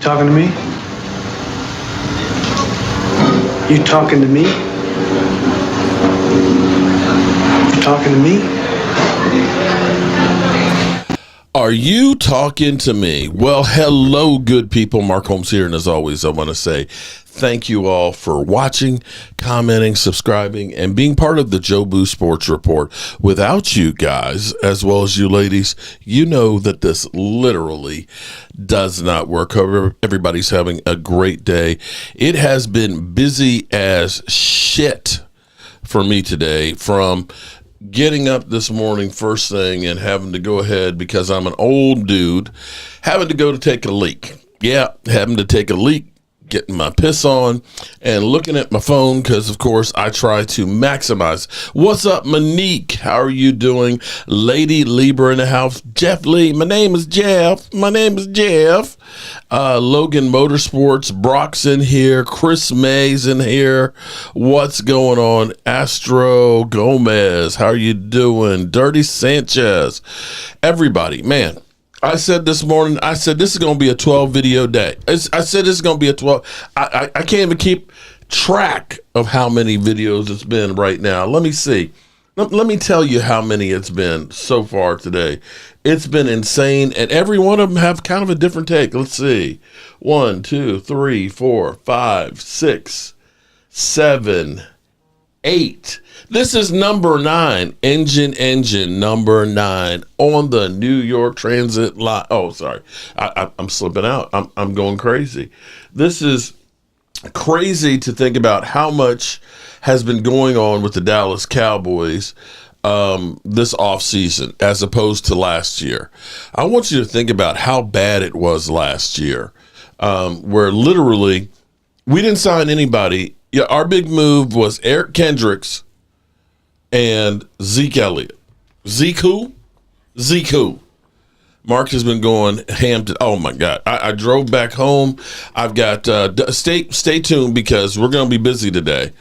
talking to me? You talking to me? You talking to me? Are you talking to me? Well, hello, good people. Mark Holmes here. And as always, I want to say thank you all for watching, commenting, subscribing, and being part of the Joe Boo Sports Report. Without you guys, as well as you ladies, you know that this literally does not work. However, everybody's having a great day. It has been busy as shit for me today, from getting up this morning first thing and having to go ahead, because I'm an old dude, having to go to take a leak. Yeah, having to take a leak, getting my piss on, and looking at my phone because, of course, I try to maximize. What's up, Monique? How are you doing? Lady Lieber in the house. Jeff Lee. My name is Jeff. Logan Motorsports. Brock's in here. Chris May's in here. What's going on? Astro Gomez. How are you doing? Dirty Sanchez. Everybody, man. I said this morning, this is going to be a 12 video day. I said this is going to be a 12. I can't even keep track of how many videos it's been right now. Let me see. Let me tell you how many it's been so far today. It's been insane, and every one of them have kind of a different take. Let's see. 1, 2, 3, 4, 5, 6, 7, 8. This is number 9, engine number 9 on the New York Transit line. Oh, sorry, I'm slipping out. I'm going crazy. This is crazy to think about how much has been going on with the Dallas Cowboys this offseason as opposed to last year. I want you to think about how bad it was last year, where literally we didn't sign anybody. Yeah, our big move was Eric Kendricks and Zeke Elliott. Zeke who? Mark has been going ham to, oh my God. I drove back home. I've got, stay tuned because we're going to be busy today.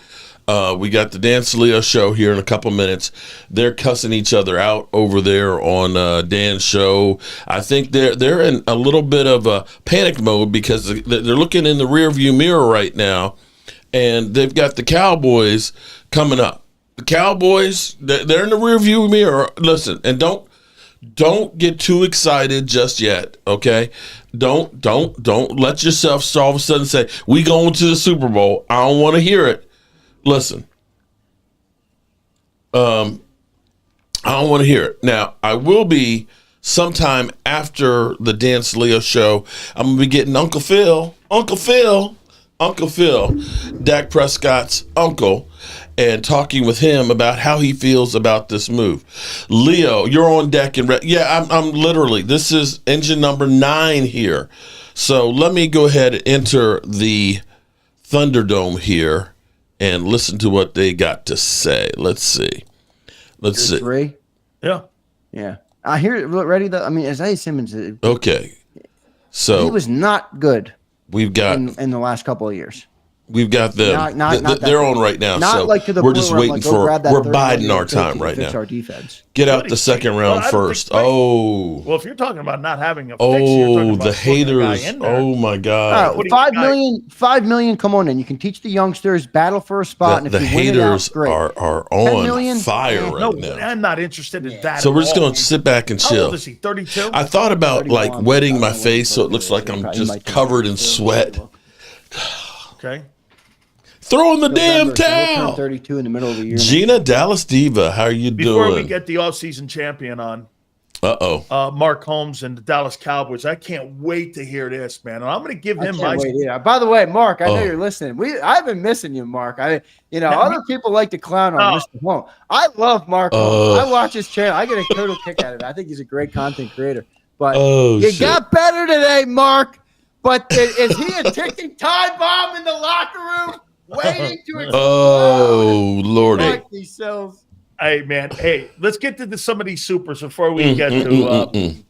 We got the Dan Selio show here in a couple minutes. They're cussing each other out over there on Dan's show. I think they're in a little bit of a panic mode because they're looking in the rearview mirror right now, and they've got the Cowboys coming up. The Cowboys, they're in the rearview mirror. Listen, and don't get too excited just yet, okay? Don't let yourself all of a sudden say, we going to the Super Bowl. I don't want to hear it. Listen, I don't want to hear it. Now, I will be sometime after the Dan Selio show. I'm going to be getting Uncle Phil, Dak Prescott's uncle, and talking with him about how he feels about this move. Leo, you're on deck and yeah, I'm literally, this is engine number 9 here. So let me go ahead and enter the Thunderdome here and listen to what they got to say. Let's see. Let's see. 3? Yeah. I hear it ready though. I mean, Isaiah Simmons. Okay. So he was not good. We've got in the last couple of years. We've got them. They're on right now. Not so like to the we're point just where waiting like, for. We're biding our time right now. Our defense. Get out the second round first. Well, if you're talking about not having a fix, you're talking about the haters. Oh my God. All right, $5 million. Come on in. You can teach the youngsters, battle for a spot, and if the you haters win it out, great. are on fire right now. I'm not interested in that. So we're just going to sit back and chill. How old is he? 32? I thought about like wetting my face so it looks like I'm just covered in sweat. Okay. Throw in the damn towel. 32 in the middle of the year. Gina Dallas Diva, how are you doing? Before we get the offseason champion on, Mark Holmes and the Dallas Cowboys, I can't wait to hear this, man. And I'm going to give him my. By the way, Mark, I know you're listening. I've been missing you, Mark. Other people like to clown on Mr. Holmes. I love Mark Holmes. I watch his channel. I get a total kick out of it. I think he's a great content creator. But you got better today, Mark. But is he a ticking time bomb in the locker room? Waiting to explode. Oh, Lordy. Hey, man. Hey, let's get to some of these supers before we get to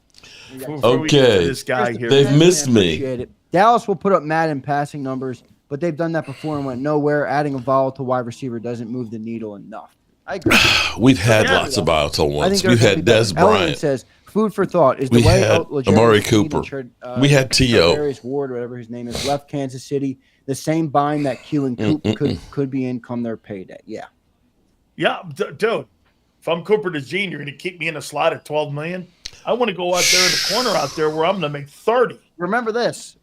this guy here. They've missed me. Dallas will put up Madden passing numbers, but they've done that before and went nowhere. Adding a volatile wide receiver doesn't move the needle enough. I agree. We've had lots of volatile ones. We've had Des Bryant. Says food for thought is the We way had Legarius Amari Sneed Cooper. and We had T.O. Darius Ward, whatever his name is, left Kansas City. The same bind that Q and Coop could be in come their payday. Yeah. Yeah, dude. If I'm Cooper DeJean, you're going to keep me in a slot at $12 million. I want to go out there in the corner out there where I'm going to make 30. Remember this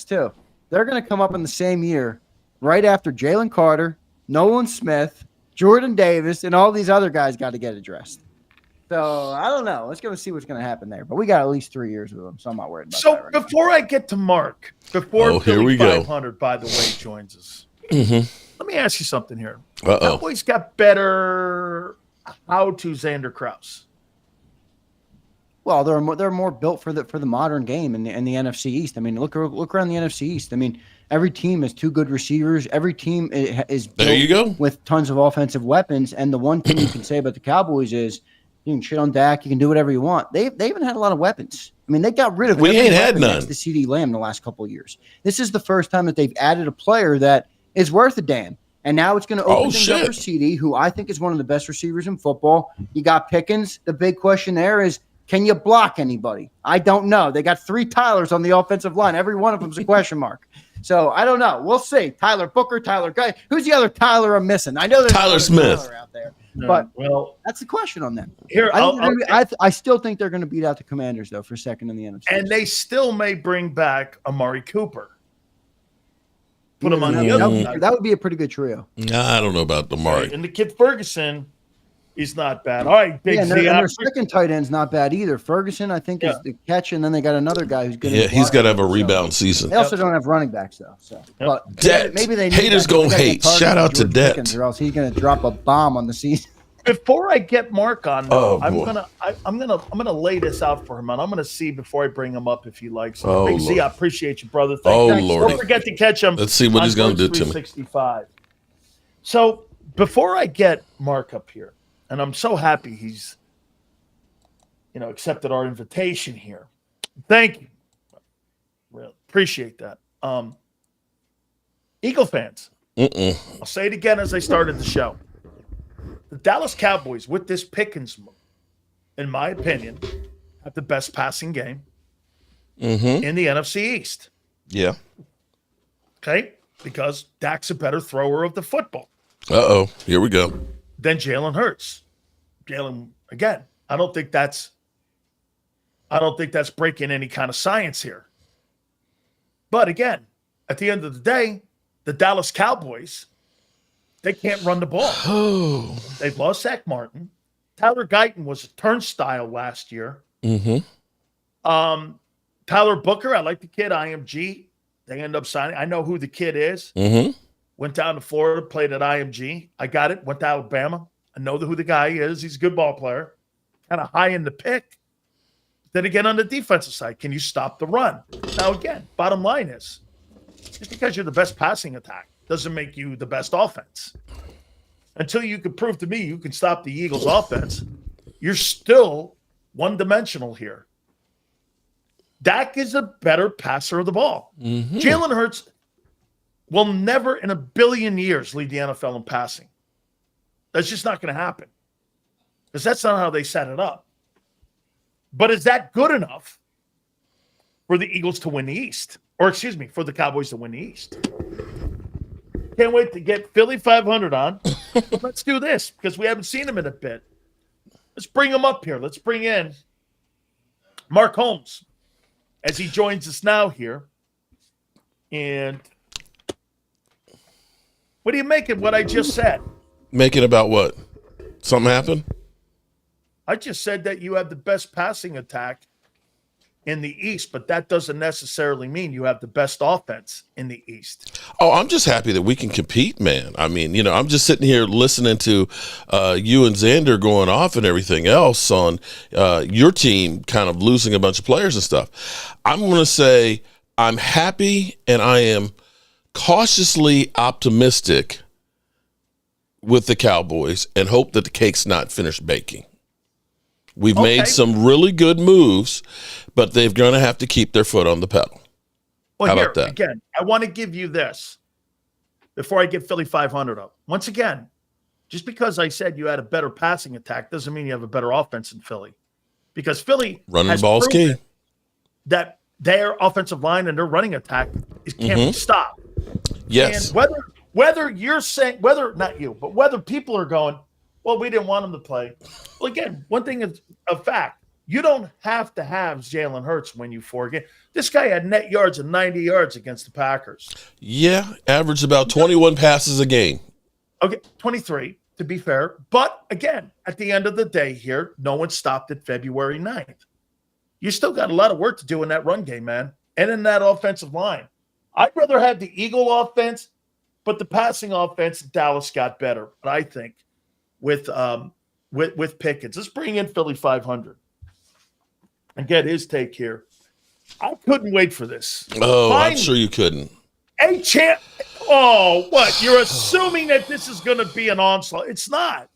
too. They're going to come up in the same year, right after Jalen Carter, Nolan Smith, Jordan Davis, and all these other guys got to get addressed. So I don't know. Let's go see what's going to happen there. But we got at least 3 years with them, so I'm not worried about that. So right before I get to Mark, before here we go. 500, by the way, joins us, let me ask you something here. Cowboys got better. How to Xander Krause? Well, they're more built for the modern game in the NFC East. I mean, look around the NFC East. I mean, every team has 2 good receivers. Every team is built there you go. with tons of offensive weapons. And the one thing you can say about the Cowboys is you can shit on Dak. You can do whatever you want. They haven't had a lot of weapons. I mean, they got rid of. We ain't had none. The CD Lamb the last couple of years. This is the first time that they've added a player that is worth a damn. And now it's going to open things up for CD, who I think is one of the best receivers in football. You got Pickens. The big question there is, can you block anybody? I don't know. They got 3 Tylers on the offensive line. Every one of them is a question mark. So I don't know. We'll see. Tyler Booker, Tyler Guy. Who's the other Tyler I'm missing? I know there's Tyler Smith Tyler out there, but that's the question on them. Here, I still think they're going to beat out the Commanders though for second in the NFC. And they still may bring back Amari Cooper. Put him on the other side. That would be a pretty good trio. I don't know about Amari. And the kid Ferguson, he's not bad. All right, Big Z. And their second tight end's not bad either. Ferguson, I think, is the catch, and then they got another guy who's good. Yeah, he's got to have a rebound season. They also don't have running backs though. So, but maybe they haters gonna hate. Shout out to Det, or else he's gonna drop a bomb on the season. Before I get Mark on, I'm gonna lay this out for him, and I'm gonna see before I bring him up if he likes it. Big Z, I appreciate you, brother. Thanks. Lord! Don't forget to catch him. Let's see what he's gonna do to me. 365. So before I get Mark up here, and I'm so happy he's, accepted our invitation here. Thank you. Really appreciate that. Eagle fans, I'll say it again as I started the show. The Dallas Cowboys, with this Pickens move, in my opinion, have the best passing game in the NFC East. Yeah. Okay? Because Dak's a better thrower of the football. Here we go. Than Jalen Hurts. Jalen, again, I don't think that's breaking any kind of science here. But again, at the end of the day, the Dallas Cowboys, they can't run the ball. They've lost Zach Martin. Tyler Guyton was a turnstile last year. Tyler Booker, I like the kid, IMG. They end up signing. I know who the kid is. Went down to Florida, played at IMG. I got it. Went to Alabama. I know who the guy is. He's a good ball player. Kind of high in the pick. Then again, on the defensive side, can you stop the run? Now, again, bottom line is, just because you're the best passing attack doesn't make you the best offense. Until you can prove to me you can stop the Eagles' offense, you're still one-dimensional here. Dak is a better passer of the ball. Jalen Hurts will never in a billion years lead the NFL in passing. That's just not going to happen. Because that's not how they set it up. But is that good enough for the Eagles to win the East? Or, excuse me, for the Cowboys to win the East? Can't wait to get Philly 500 on. Let's do this because we haven't seen him in a bit. Let's bring him up here. Let's bring in Mark Holmes as he joins us now here. And what do you make of what I just said? Make it about what? Something happened? I just said that you have the best passing attack in the East, but that doesn't necessarily mean you have the best offense in the East. Oh, I'm just happy that we can compete, man. I mean, I'm just sitting here listening to you and Xander going off and everything else on your team kind of losing a bunch of players and stuff. I'm going to say I'm happy and I am cautiously optimistic with the Cowboys and hope that the cake's not finished baking. We've made some really good moves, but they're going to have to keep their foot on the pedal. Well, How about that? Again, I want to give you this before I get Philly 500 up. Once again, just because I said you had a better passing attack doesn't mean you have a better offense in Philly. because Philly Running has the ball's key. proven that their offensive line and their running attack can't be stopped. Yes. And whether you're saying, whether not you, but whether people are going, well, we didn't want him to play. Well, again, one thing is a fact. You don't have to have Jalen Hurts win you 4 games. This guy had net yards of 90 yards against the Packers. Yeah, averaged about 21 passes a game. Okay, 23, to be fair. But again, at the end of the day here, no one stopped at February 9th. You still got a lot of work to do in that run game, man, and in that offensive line. I'd rather have the Eagle offense, but the passing offense, Dallas got better, I think, with Pickens. Let's bring in Philly 500 and get his take here. I couldn't wait for this. Oh, I'm sure you couldn't. A champ. Oh, what? You're assuming that this is going to be an onslaught. It's not.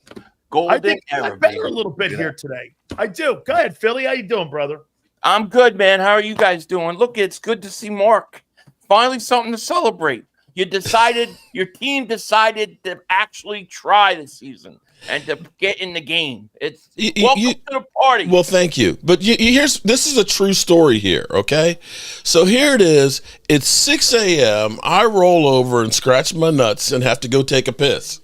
I think I better a little bit here today. I do. Go ahead, Philly. How you doing, brother? I'm good, man. How are you guys doing? Look, it's good to see Mark. Finally something to celebrate. Your team decided to actually try this season and to get in the game. Welcome to the party. Well, thank you. But this is a true story here, okay? So here it is. It's 6 a.m. I roll over and scratch my nuts and have to go take a piss.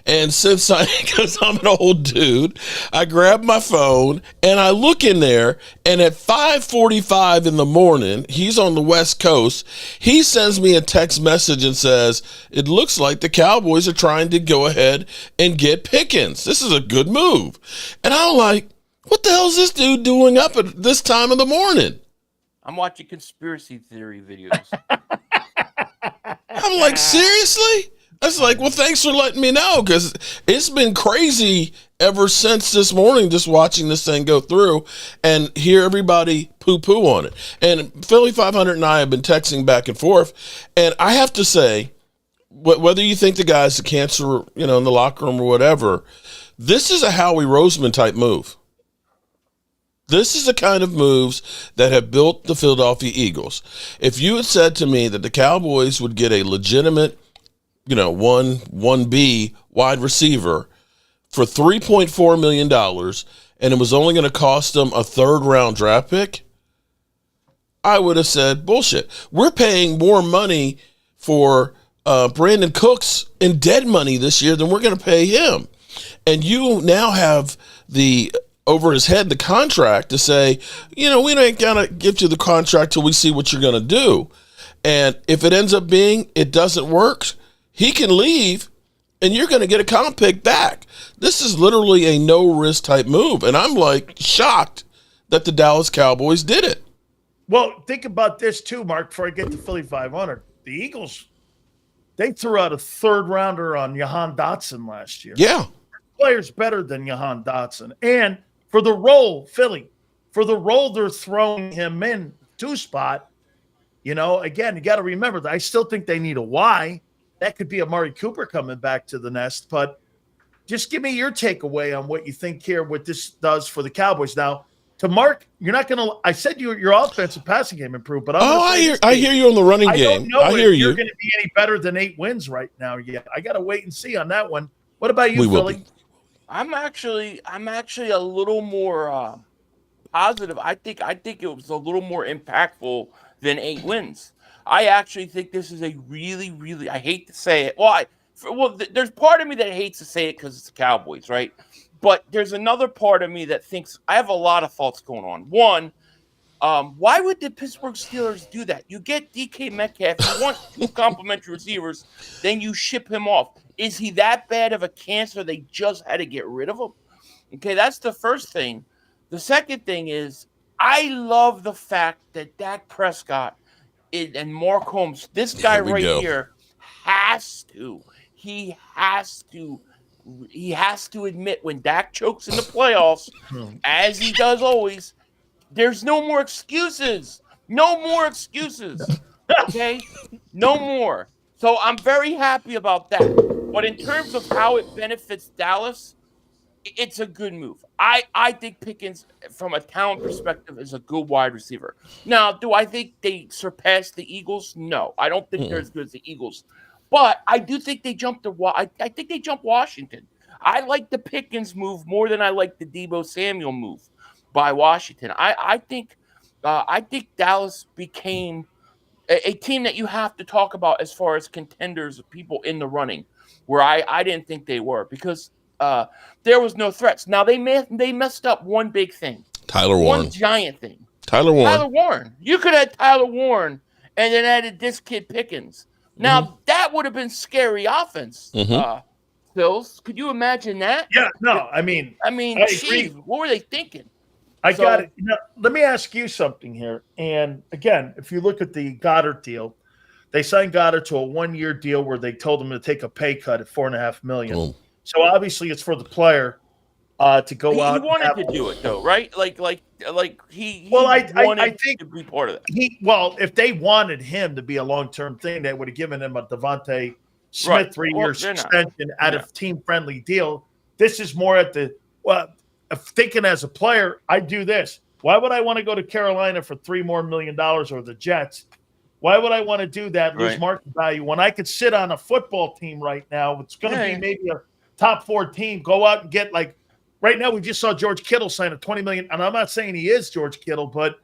And because I'm an old dude, I grab my phone and I look in there, and at 5:45 in the morning, he's on the West Coast. He sends me a text message and says, it looks like the Cowboys are trying to go ahead and get Pickens. This is a good move. And I'm like, what the hell is this dude doing up at this time of the morning? I'm watching conspiracy theory videos. I'm like, seriously? I was like, well, thanks for letting me know, because it's been crazy ever since this morning, just watching this thing go through and hear everybody poo-poo on it. And Philly 500 and I have been texting back and forth, and I have to say, whether you think the guy's a cancer, in the locker room or whatever, this is a Howie Roseman type move. This is the kind of moves that have built the Philadelphia Eagles. If you had said to me that the Cowboys would get a legitimate 1B wide receiver for $3.4 million, and it was only going to cost them a 3rd-round draft pick, I would have said, bullshit. We're paying more money for Brandon Cooks in dead money this year than we're going to pay him. And you now have over his head the contract to say, we ain't going to give you the contract till we see what you're going to do. And if it ends up being it doesn't work, he can leave, and you're going to get a comp pick back. This is literally a no-risk type move, and I'm, shocked that the Dallas Cowboys did it. Well, think about this, too, Mark, before I get to Philly 500. The Eagles, they threw out a 3rd-rounder on Jahan Dotson last year. Yeah. Player's better than Jahan Dotson. And for the role, Philly, they're throwing him in spot, again, you got to remember that I still think they need a Y. That could be Amari Cooper coming back to the nest, but just give me your takeaway on what you think here, what this does for the Cowboys. Now, to Mark, you're not going to – I said your offensive passing game improved, but I hear you on the running game. I don't know if you're going to be any better than 8 wins right now yet. I got to wait and see on that one. What about you, Philly? I'm actually a little more positive. I think it was a little more impactful than 8 wins. I actually think this is a really, really – I hate to say it. There's part of me that hates to say it because it's the Cowboys, right? But there's another part of me that thinks – I have a lot of thoughts going on. One, why would the Pittsburgh Steelers do that? You get DK Metcalf, you want 2 complimentary receivers, then you ship him off. Is he that bad of a cancer they just had to get rid of him? Okay, that's the first thing. The second thing is I love the fact that Dak Prescott – and Mark Holmes, this guy right here has to admit when Dak chokes in the playoffs, as he does always, there's no more excuses. No more excuses. Okay? No more. So I'm very happy about that. But in terms of how it benefits Dallas, it's a good move. I think Pickens, from a talent perspective, is a good wide receiver. Now, do I think they surpassed the Eagles? No, I don't think they're as good as the Eagles. But I do think they jumped I think they jumped Washington. I like the Pickens move more than I like the Deebo Samuel move. by Washington. I think Dallas became a team that you have to talk about as far as contenders, people in the running, where I didn't think they were, because there was no threats. Now they messed up one big thing, Tyler Warren, one giant thing. Tyler Warren. You could have Tyler Warren and then added this kid Pickens. Now that would have been scary offense. Phils, could you imagine that? Yeah, no, I mean, geez, what were they thinking? Got it. Now, let me ask you something here. And again, if you look at the Goddard deal, they signed Goddard to a 1-year deal where they told him to take a pay cut at $4.5 million. So obviously, it's for the player to go out. He wanted to do it though, right? Like he I think to be part of that. If they wanted him to be a long-term thing, they would have given him a Devontae Smith 3-year extension at a team-friendly deal. This is more at the thinking as a player, I do this. Why would I want to go to Carolina for $3 more million or the Jets? Why would I want to do that, lose market value, when I could sit on a football team right now? It's going to be maybe a top 4 team. Go out and get, like, right now we just saw George Kittle sign a $20 million. And I'm not saying he is George Kittle, but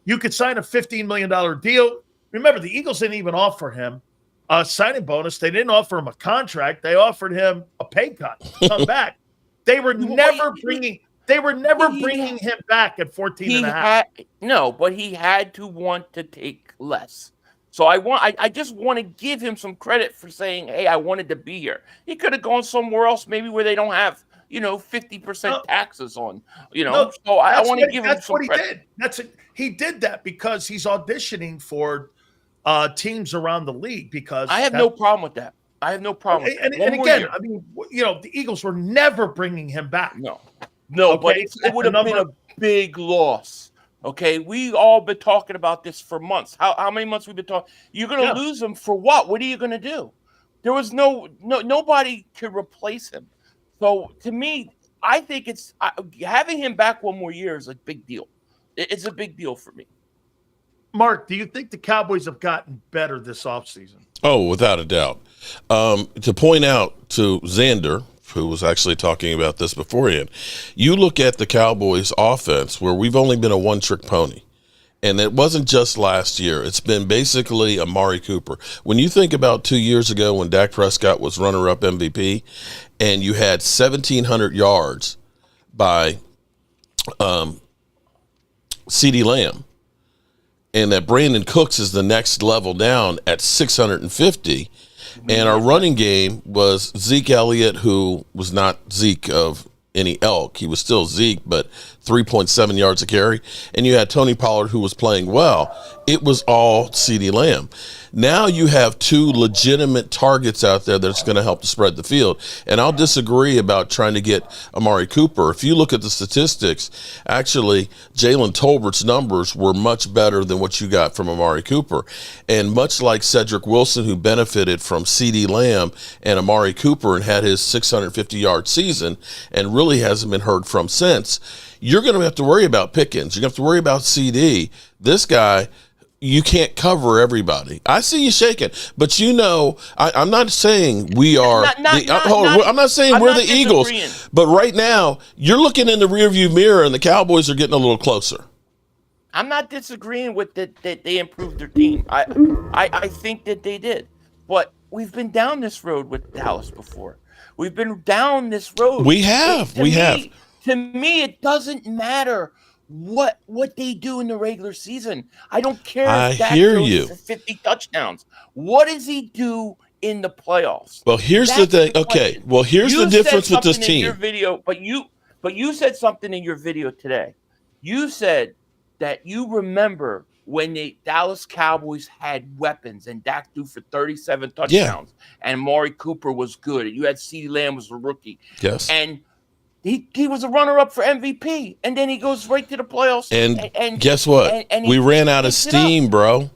you could sign a $15 million deal. Remember, the Eagles didn't even offer him a signing bonus. They didn't offer him a contract. They offered him a pay cut to come back. They were never bringing him back at 14 and a half. But he had to want to take less. So I just want to give him some credit for saying, hey, I wanted to be here. He could have gone somewhere else, maybe where they don't have, 50% taxes on, So I want to give him some credit. That's what he did. He did that because he's auditioning for teams around the league. Because I have no problem with that. And again, I mean, the Eagles were never bringing him back. No, but it would have been a big loss. Okay, we all been talking about this for months. How many months we've been talking? You're going to lose him for what? What are you going to do? There was nobody could replace him. So to me, I think it's having him back one more year is a big deal. It's a big deal for me. Mark, do you think the Cowboys have gotten better this offseason? Oh, without a doubt. To point out to Xander, who was actually talking about this beforehand, you look at the Cowboys offense where we've only been a one-trick pony. And it wasn't just last year. It's been basically Amari Cooper. When you think about 2 years ago when Dak Prescott was runner-up MVP and you had 1,700 yards by CeeDee Lamb, and that Brandon Cooks is the next level down at 650, and our running game was Zeke Elliott, who was not Zeke of any elk. He was still Zeke, but 3.7 yards a carry. And you had Tony Pollard, who was playing well. It was all CeeDee Lamb. Now you have 2 legitimate targets out there that's going to help to spread the field. And I'll disagree about trying to get Amari Cooper. If you look at the statistics, actually, Jalen Tolbert's numbers were much better than what you got from Amari Cooper. And much like Cedric Wilson, who benefited from CeeDee Lamb and Amari Cooper and had his 650-yard season and really hasn't been heard from since, you're going to have to worry about Pickens. You're going to have to worry about CD. This guy, you can't cover everybody. I see you shaking, but I'm not saying we are. I'm not saying we're the Eagles, but right now you're looking in the rearview mirror, and the Cowboys are getting a little closer. I'm not disagreeing with that they improved their team. I think that they did, but we've been down this road with Dallas before. We've been down this road. We have. To me, it doesn't matter what they do in the regular season. I don't care if Dak goes for 50 touchdowns. What does he do in the playoffs? Well, here's the thing. Okay. Well, here's the difference with this team. Your video, but you said something in your video today. You said that you remember when the Dallas Cowboys had weapons and Dak threw for 37 touchdowns and Amari Cooper was good. And you had CeeDee Lamb was a rookie. Yes. And he was a runner-up for MVP, and then he goes right to the playoffs. And guess what? And we ran out of steam, bro.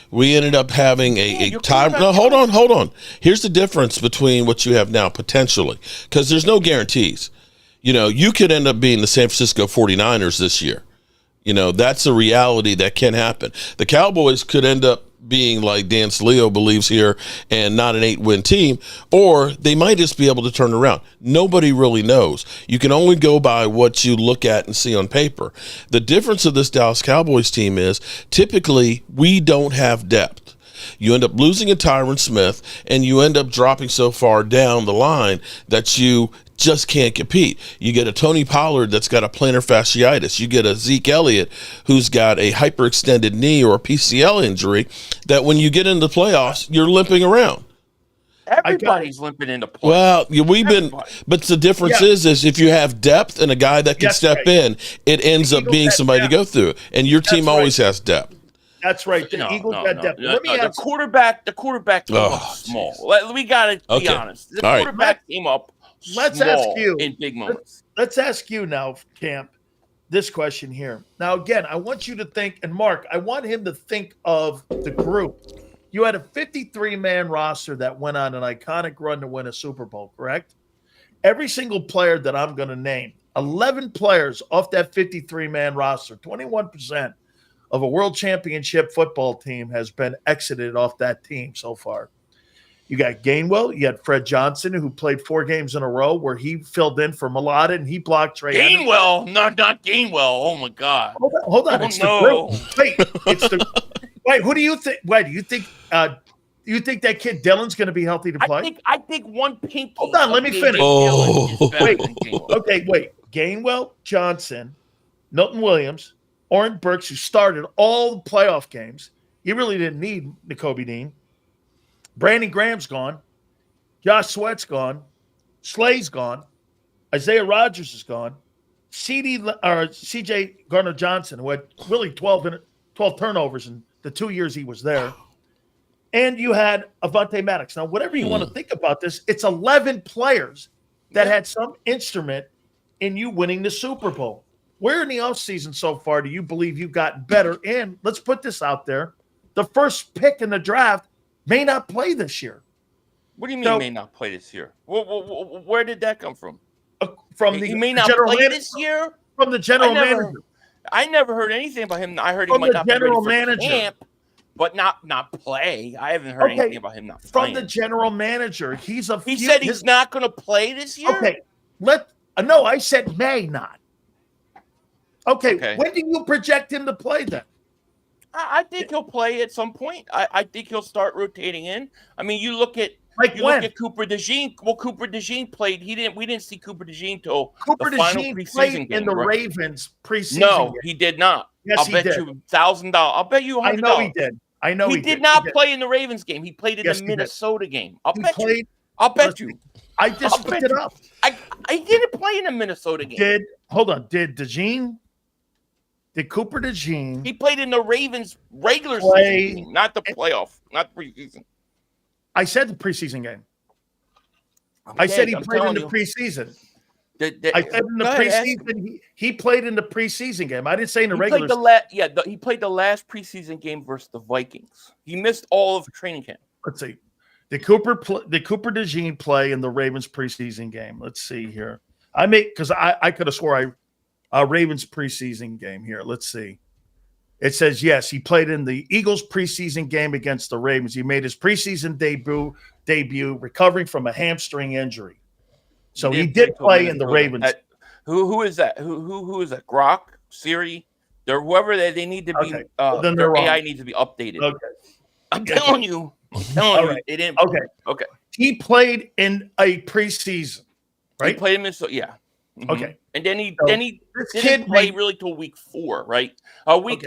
We ended up having a time. No, hold on. Here's the difference between what you have now, potentially, because there's no guarantees. You could end up being the San Francisco 49ers this year. That's a reality that can happen. The Cowboys could end up being like Dan Selio believes here and not an 8-win team, or they might just be able to turn around. Nobody really knows. You can only go by what you look at and see on paper. The difference of this Dallas Cowboys team is typically we don't have depth. You end up losing a Tyron Smith, and you end up dropping so far down the line that you just can't compete. You get a Tony Pollard that's got a plantar fasciitis. You get a Zeke Elliott who's got a hyperextended knee or a PCL injury that when you get into the playoffs, you're limping around. Everybody's limping into playoffs. Well, but the difference is if you have depth and a guy that can step in, it ends up being somebody to go through. And your team always has depth. That's right. The Eagles got depth. Let me ask the quarterback came up small. We got to be honest. The quarterback came up Let's ask you in big moments. Let's ask you now, Camp, this question here. Now, again, I want you to think, and Mark, I want him to think of the group. You had a 53-man roster that went on an iconic run to win a Super Bowl, correct? Every single player that I'm going to name, 11 players off that 53-man roster, 21% of a world championship football team has been exited off that team so far. You got Gainwell. You had Fred Johnson, who played 4 games in a row where he filled in for Mulata and he blocked Trey. Gainwell, not Gainwell. Oh my God! Hold on. It's the group. Wait, wait. Who do you think? Wait, do you think? You think that kid Dylan's going to be healthy to play? I think one pinky. Hold on, let me finish. Wait. Okay, wait. Gainwell, Johnson, Milton Williams, Oren Burks, who started all the playoff games. You really didn't need Nakobe Dean. Brandon Graham's gone. Josh Sweat's gone. Slay's gone. Isaiah Rodgers is gone. C.J. Gardner-Johnson, who had really 12 turnovers in the 2 years he was there. And you had Avonte Maddox. Now, whatever you want to think about this, it's 11 players that had some instrument in you winning the Super Bowl. Where in the offseason so far do you believe you've gotten better? And let's put this out there. The first pick in the draft may not play this year. What do you mean may not play this year? Where did that come from? He may not play this year? From the general manager. I never heard anything about him. I heard he from might the not general be ready for manager. camp, but not play. I haven't heard anything about him not playing. From the general manager. He said he's not going to play this year? Okay. No, I said may not. Okay. When do you project him to play then? I think he'll play at some point. I think he'll start rotating in. I mean, you look at Cooper DeJean. Well, Cooper DeJean played. We didn't see Cooper DeJean till the final preseason game. In the Ravens preseason No, he did not. Yes, I'll bet you $1,000. I'll bet you $100. I know he did. He did not play in the Ravens game. He played in the Minnesota game. I'll bet you. I just looked it up. I didn't play in the Minnesota game. Did DeJean? Did Cooper DeJean? He played in the Ravens regular season game, not the playoff, not preseason. I said the preseason game. I said he played in the preseason. I said in the preseason he played in the preseason game. I didn't say in the regular. He played the last preseason game versus the Vikings. He missed all of training camp. Let's see. Did Cooper DeJean play in the Ravens preseason game? Let's see here. Because I could have swore Ravens preseason game here. Let's see. It says, yes, he played in the Eagles preseason game against the Ravens. He made his preseason debut recovering from a hamstring injury. So he did play in the Ravens. Who is that? Who is that? Grok? Siri? They're whoever they need to be. Then their AI needs to be updated. Okay. I'm telling you. They didn't. Okay. He played in a preseason, right? He played in Minnesota. Yeah. Mm-hmm. Okay. And then he didn't play really till week 4, right? A week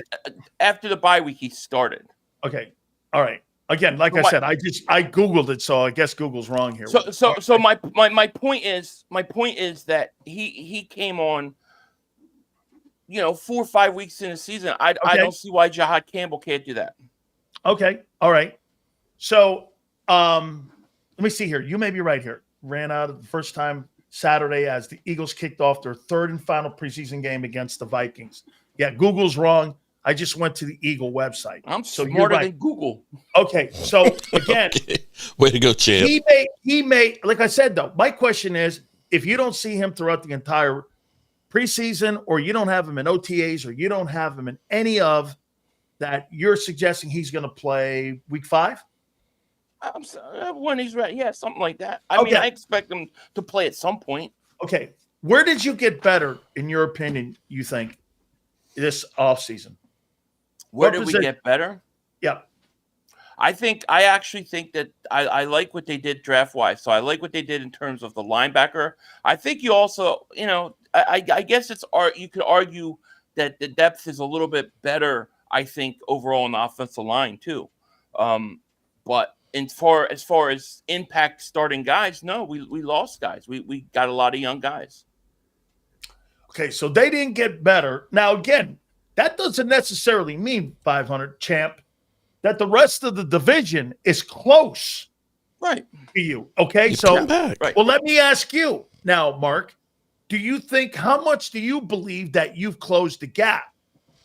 after the bye week, he started. Okay. All right. Again, like I said, I Googled it, so I guess Google's wrong here. So my point is that he came on, 4 or 5 weeks in the season. I don't see why Jahad Campbell can't do that. Okay. All right. So let me see here. You may be right here. Ran out of the first time Saturday as the Eagles kicked off their third and final preseason game against the Vikings. Yeah, Google's wrong. I just went to the Eagle website. I'm smarter than Google. Okay, so again, way to go, champ. He may, like I said though, my question is, if you don't see him throughout the entire preseason, or you don't have him in OTAs, or you don't have him in any of that you're suggesting he's going to play week 5? I'm sorry, when he's ready. Yeah, something like that. I mean, I expect him to play at some point. Okay. Where did you get better, in your opinion, you think, this offseason? Where did we get better? Yeah. I actually think that I like what they did draft-wise. So I like what they did in terms of the linebacker. I think you also, I guess you could argue that the depth is a little bit better, I think, overall on the offensive line too. But as far as impact starting guys, no, we lost guys. We got a lot of young guys. Okay, so they didn't get better. Now, again, that doesn't necessarily mean 500 champ, that the rest of the division is close, right, to you. Okay, right. Well, let me ask you now, Mark. How much do you believe that you've closed the gap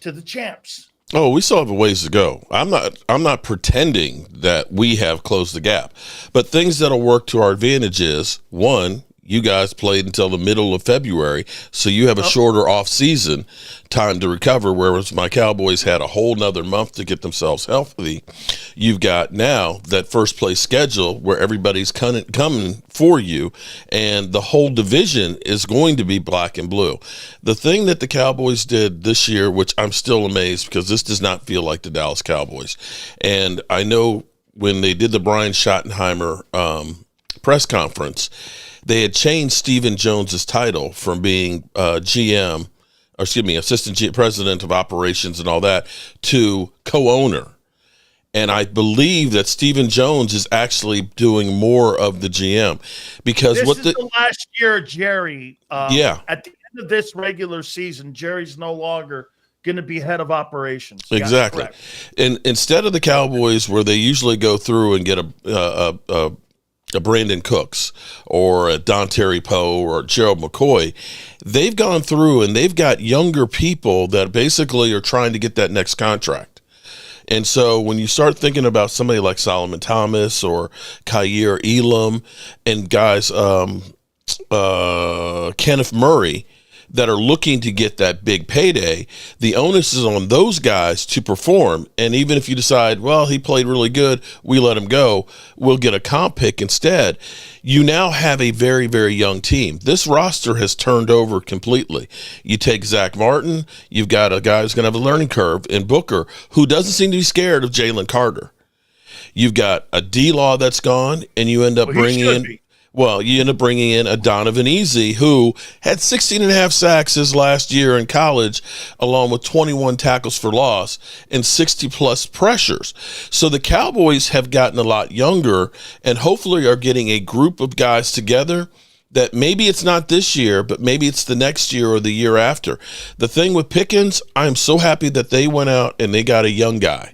to the champs? Oh, we still have a ways to go. I'm not pretending that we have closed the gap, but things that'll work to our advantage is, one, you guys played until the middle of February, so you have a shorter off-season time to recover, whereas my Cowboys had a whole nother month to get themselves healthy. You've got now that first-place schedule where everybody's coming for you, and the whole division is going to be black and blue. The thing that the Cowboys did this year, which I'm still amazed because this does not feel like the Dallas Cowboys, and I know when they did the Brian Schottenheimer press conference, they had changed Stephen Jones's title from being assistant president of operations and all that, to co-owner. And I believe that Stephen Jones is actually doing more of the GM because this is the last year, Jerry. At the end of this regular season, Jerry's no longer going to be head of operations. Exactly. And instead of the Cowboys, where they usually go through and get a Brandon Cooks or a Don Terry Poe or Gerald McCoy, they've gone through and they've got younger people that basically are trying to get that next contract. And so when you start thinking about somebody like Solomon Thomas or Kyer Elam and guys, Kenneth Murray, that are looking to get that big payday, the onus is on those guys to perform. And even if you decide, well, he played really good, we let him go, we'll get a comp pick instead. You now have a very, very young team. This roster has turned over completely. You take Zach Martin, you've got a guy who's going to have a learning curve in Booker, who doesn't seem to be scared of Jalen Carter. You've got a D-Law that's gone, and you end up bringing in a Donovan Easy, who had 16 and a half sacks his last year in college, along with 21 tackles for loss and 60-plus pressures. So the Cowboys have gotten a lot younger and hopefully are getting a group of guys together that maybe it's not this year, but maybe it's the next year or the year after. The thing with Pickens, I'm so happy that they went out and they got a young guy.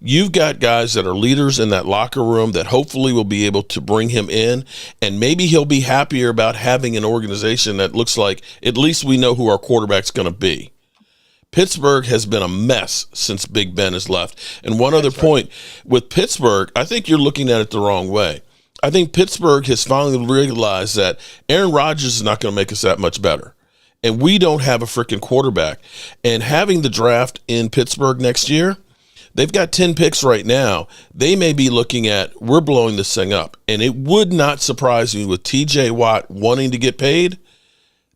You've got guys that are leaders in that locker room that hopefully will be able to bring him in, and maybe he'll be happier about having an organization that looks like at least we know who our quarterback's going to be. Pittsburgh has been a mess since Big Ben has left. And one other point with Pittsburgh, I think you're looking at it the wrong way. I think Pittsburgh has finally realized that Aaron Rodgers is not going to make us that much better. And we don't have a freaking quarterback. And having the draft in Pittsburgh next year, they've got 10 picks right now. They may be looking at, we're blowing this thing up. And it would not surprise me with TJ Watt wanting to get paid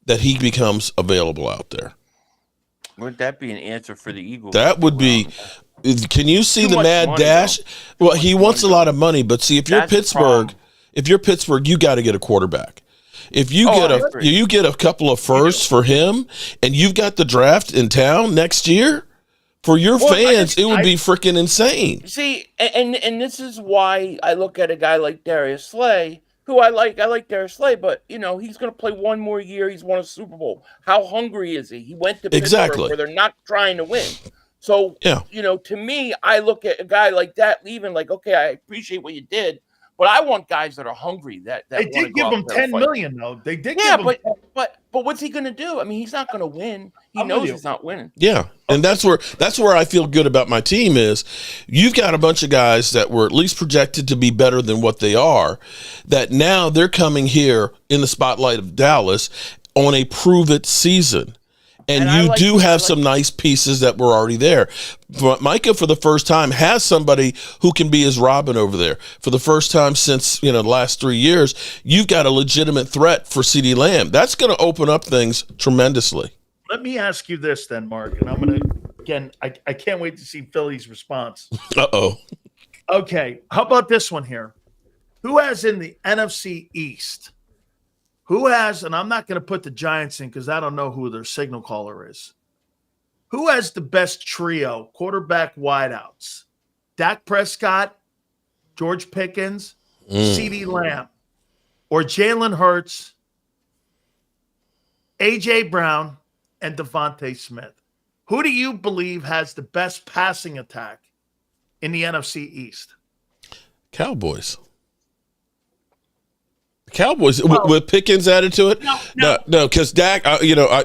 that he becomes available out there. Would that be an answer for the Eagles? That would be. Can you see the mad dash? Well, he wants a lot of money, but see, if you're Pittsburgh, you got to get a quarterback. If you get a couple of firsts for him, and you've got the draft in town next year, for your fans, it would be freaking insane. See, and this is why I look at a guy like Darius Slay, who I like Darius Slay, but he's going to play one more year. He's won a Super Bowl. How hungry is he? He went to Pittsburgh where they're not trying to win. So, to me, I look at a guy like that leaving like, okay, I appreciate what you did, but I want guys that are hungry. That they did give him $10 million, though. They did. Yeah, give him but what's he going to do? I mean, he's not going to win. He knows he's not winning. Yeah, and that's where I feel good about my team is you've got a bunch of guys that were at least projected to be better than what they are, that now they're coming here in the spotlight of Dallas on a prove-it season. And I you like- do I have like- some nice pieces that were already there. Micah, for the first time, has somebody who can be his Robin over there. For the first time since the last 3 years, you've got a legitimate threat for CeeDee Lamb. That's going to open up things tremendously. Let me ask you this then, Mark, and I'm going to, again, I can't wait to see Philly's response. Uh-oh. Okay, how about this one here? Who has in the NFC East? Who has, and I'm not going to put the Giants in because I don't know who their signal caller is. Who has the best trio, quarterback wideouts? Dak Prescott, George Pickens, CeeDee Lamb, or Jalen Hurts, A.J. Brown, and Devontae Smith? Who do you believe has the best passing attack in the NFC East? Cowboys. Cowboys with Pickens added to it. No, because Dak.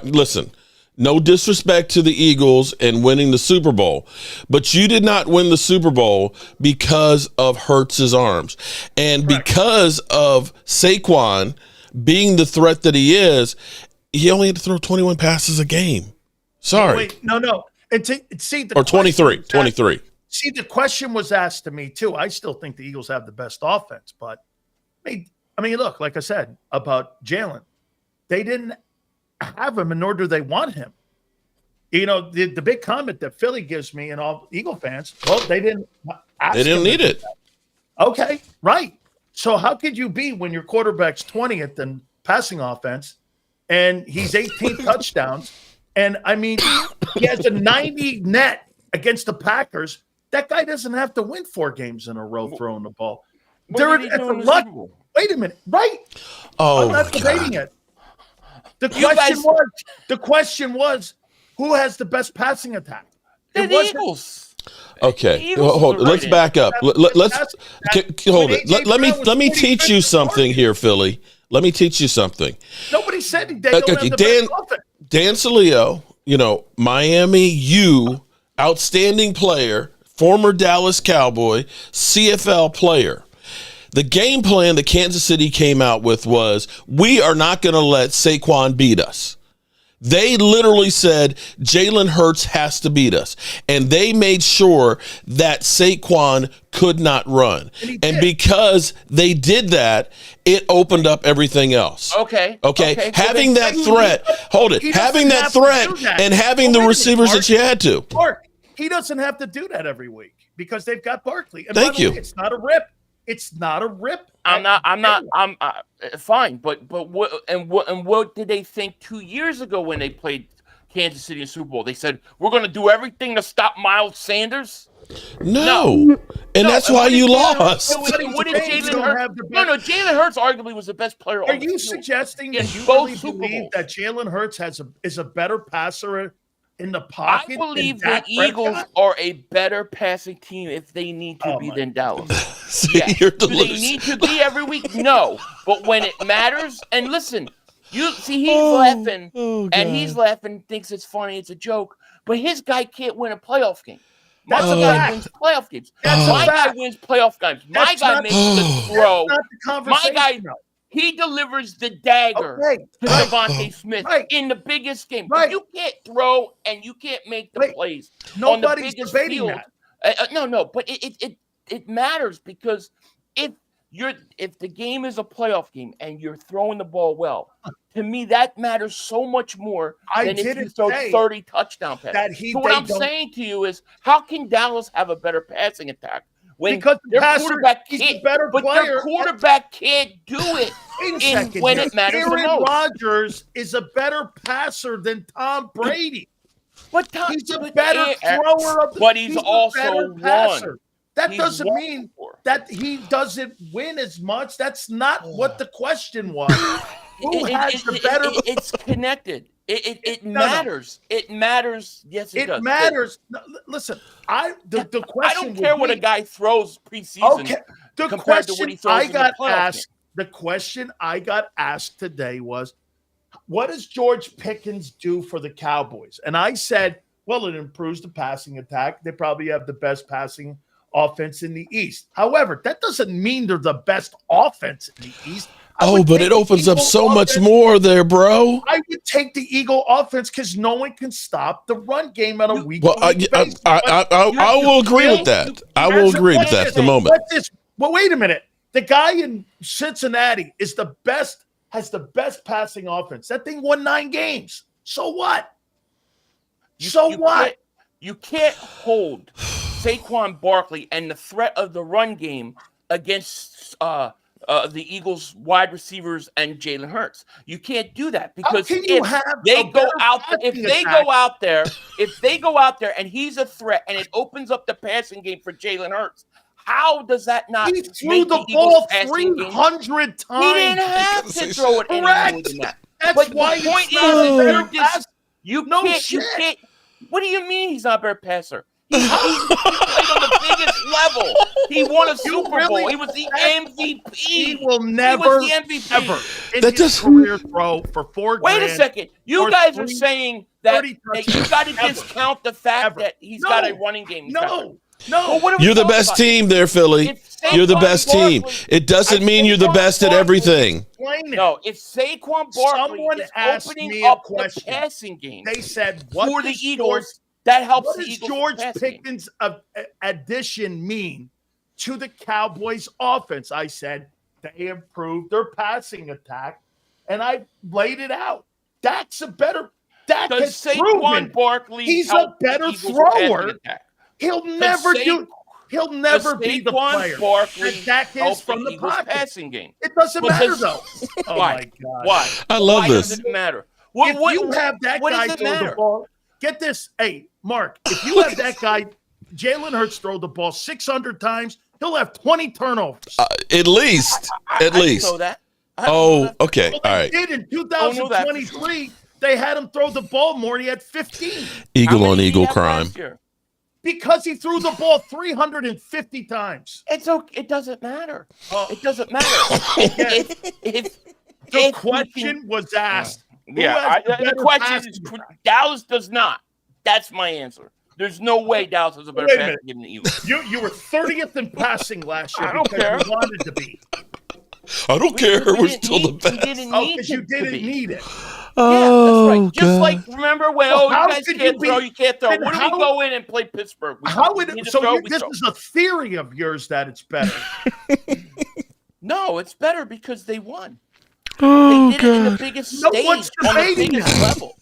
Listen. No disrespect to the Eagles and winning the Super Bowl, but you did not win the Super Bowl because of Hurts's arms, and because of Saquon being the threat that he is. He only had to throw 21 passes a game. Sorry. Wait, no. And see, or 23. See, the question was asked to me too. I still think the Eagles have the best offense, but I mean, look, like I said about Jalen, they didn't have him, and nor do they want him. The big comment that Philly gives me and all Eagle fans, well, they didn't ask They didn't need it. Okay, right. So how could you be when your quarterback's 20th in passing offense and he's 18 touchdowns? And I mean, he has a 90 net against the Packers. That guy doesn't have to win 4 games in a row throwing the ball. Wait a minute, right? Oh, I'm not debating it. The question was, who has the best passing attack? The Eagles. Okay, hold on. Let's back up. Let's hold it. Let me teach you something here, Philly. Let me teach you something. Nobody said they don't have the best offense. Dan Selio, Miami U, outstanding player, former Dallas Cowboy, CFL player. The game plan that Kansas City came out with was, we are not going to let Saquon beat us. They literally said Jalen Hurts has to beat us. And they made sure that Saquon could not run. And because they did that, it opened up everything else. Okay. Having that threat, having that threat and having the receivers that you had to. Mark, he doesn't have to do that every week because they've got Barkley. And Thank you. It's not a rip. It's not a rip. I'm fine, but what did they think 2 years ago when they played Kansas City in Super Bowl? They said, we're going to do everything to stop Miles Sanders. No. And that's why you lost. What did Jalen Hurts? No, Jalen Hurts arguably was the best player. Are you suggesting that you really believe that Jalen Hurts is a better passer in the pocket? I believe the Eagles are a better passing team if they need to be than Dallas. See, you're Do they need to be every week? No. But when it matters, and listen, you see, he's laughing, and he's laughing, thinks it's funny, it's a joke, but his guy can't win a playoff game. My guy wins playoff games. My guy wins playoff games. My guy makes the throw. My guy, he delivers the dagger to Devontae Smith in the biggest game. But you can't throw and you can't make the plays. Nobody's on the biggest debating field. that. But it matters because if the game is a playoff game and you're throwing the ball well, to me that matters so much more than if you throw 30 touchdown passes. So what I'm saying to you is, how can Dallas have a better passing attack because their quarterback can't? Their quarterback can't do it when it matters the most. Aaron Rodgers is a better passer than Tom Brady. But he's a better thrower of the. But he's also won. That doesn't mean that he doesn't win as much. That's not what the question was. Who has the better? It's connected. It matters. It matters. Yes, it does. It matters. No, listen, the question. I don't care what a guy throws preseason. Okay. The compared to what he throws in the playoff game. The question I got asked today was, what does George Pickens do for the Cowboys? And I said, well, it improves the passing attack. They probably have the best passing offense in the East. However, that doesn't mean they're the best offense in the East. but it opens up so much more there, bro. I would take the Eagle offense because no one can stop the run game on a week. Well, I will agree with that. I will agree with that at the moment. Well, wait a minute. The guy in Cincinnati has the best passing offense. That thing won 9 games. So what? You can't hold Saquon Barkley and the threat of the run game against the Eagles wide receivers and Jalen Hurts. You can't do that because if they go out there and he's a threat and it opens up the passing game for Jalen Hurts, how does that not? He threw the ball 300 times. He didn't have to throw it any more than that. That's why the point is, you can't. What do you mean he's not a better passer? He played on the biggest level. He won a Super Bowl. He was the MVP. He will never, he was the MVP. ever in his career throw for $4,000. Wait a second. You guys are saying that you got to discount the fact that he's got a running game. No. Well, you're the best team there, Philly. You're the best team. It doesn't mean you're the best at everything. No, if Saquon Barkley is opening up the passing game, they said, for the Eagles, that helps what the does Eagles. George Pickens' addition mean to the Cowboys' offense? I said they improved their passing attack, and I laid it out. That's a better. That does Saquon Barkley? He's a better thrower. He'll never be the player that Dak is from the pocket. Passing game. It doesn't matter though. Oh my God! Why? I love this. Does it matter? If you have that guy throw the ball, get this. Hey, Mark, if you have that guy, Jalen Hurts throw the ball 600 times, he'll have 20 turnovers. At least. I know that. Okay. Well, all right. They did in 2023. They had him throw the ball more. He had 15. Eagle on eagle crime. Because he threw the ball 350 times. It doesn't matter. It doesn't matter. The question was asked. The question is Dallas does not. That's my answer. There's no way Dallas has a better passing game than the Eagles. You were 30th in passing last year. I don't care. You wanted to be. I don't care. We're still the best. Because you didn't need it. That's right. Just like, remember when, you guys can't throw, you can't throw. When do we go in and play Pittsburgh? This is a theory of yours that it's better. No, it's better because they won. They did it in the biggest stage, on the biggest level.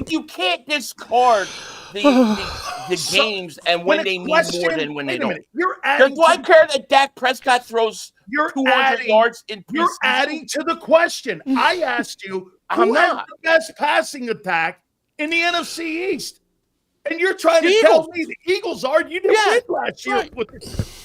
You can't discard the games and when they need more than when they don't. Do I care that Dak Prescott throws 200 yards in preseason? You're adding to the question. I asked you who has the best passing attack in the NFC East. And you're trying to tell me the Eagles are. You didn't win last year.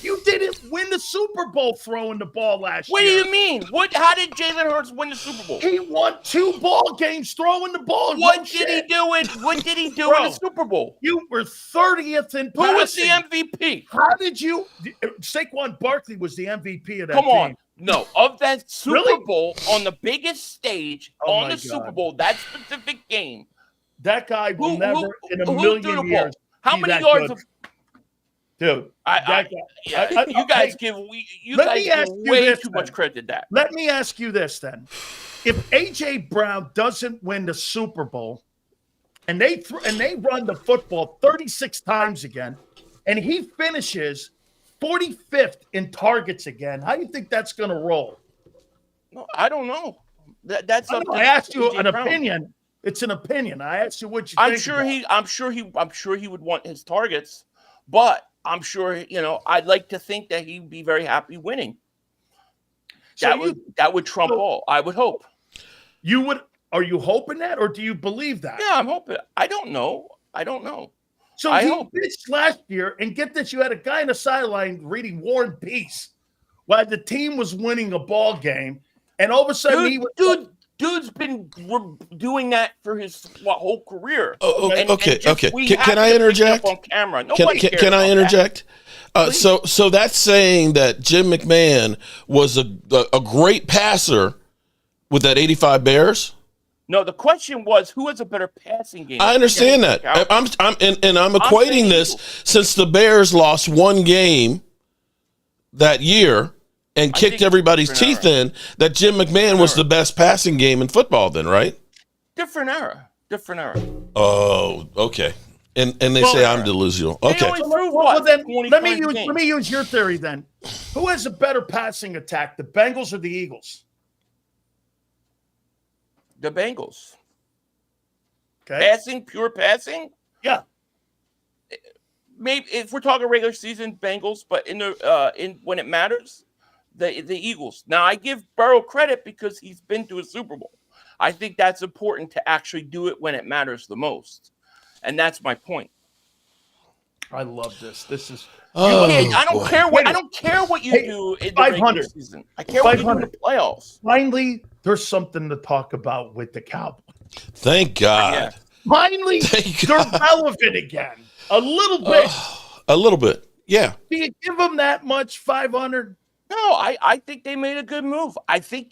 You didn't win the Super Bowl throwing the ball last year. What do you mean? How did Jalen Hurts win the Super Bowl? He won 2 ball games throwing the ball. What did he do in the Super Bowl? You were 30th in passing. Who was the MVP? How did you? Saquon Barkley was the MVP of that Come on. game. No, of that Super Bowl on the biggest stage on the Super Bowl, that specific game. That guy will never in a million years. How many yards? Dude, you guys give way too much credit to that. Let me ask you this then: if AJ Brown doesn't win the Super Bowl, and they run the football 36 times again, and he finishes 45th in targets again, how do you think that's going to roll? No, I don't know. That's up to I asked you AJ an Brown. Opinion. It's an opinion. I asked you what you think. I'm sure he would want his targets, but I'm sure, I'd like to think that he'd be very happy winning. That would trump all. I would hope. You would? Are you hoping that, or do you believe that? Yeah, I'm hoping. I don't know. So he pitched last year, and get this: you had a guy in the sideline reading War and Peace while the team was winning a ball game, and all of a sudden Dude's been doing that for his whole career. Okay. Can I interject? On camera. Can I interject? So that's saying that Jim McMahon was a great passer with that 85 Bears? No, the question was who has a better passing game. I understand that. I'm equating this since the Bears lost one game that year. and I kicked think everybody's different teeth in, that Jim McMahon was the best passing game in football then, right? Different era. Oh, okay. And they say I'm delusional. Okay. only threw Well, then 20 let me times a use game. let me use your theory then. Who has a better passing attack, the Bengals or the Eagles? The Bengals. Okay. Pure passing? Yeah. Maybe if we're talking regular season, Bengals, but in when it matters, the Eagles. Now I give Burrow credit because he's been to a Super Bowl. I think that's important to actually do it when it matters the most. And that's my point. I love this. This is I don't care what you do in the regular season. I care what you do in the playoffs. Finally, there's something to talk about with the Cowboys. Thank God. Yeah. Finally, they're relevant again. A little bit. A little bit. Yeah. Do you give them that much, 500? No, I think they made a good move. I think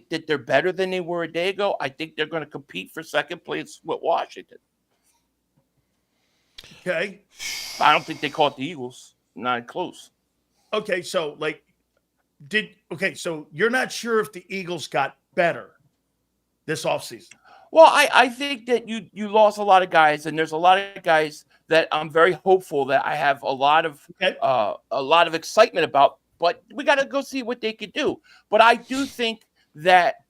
that they're better than they were a day ago. I think they're going to compete for second place with Washington. Okay. I don't think they caught the Eagles. Not close. Okay, so so you're not sure if the Eagles got better this offseason. Well, I think that you lost a lot of guys, and there's a lot of guys that I'm very hopeful that I have a lot of excitement about. But we got to go see what they could do. But I do think that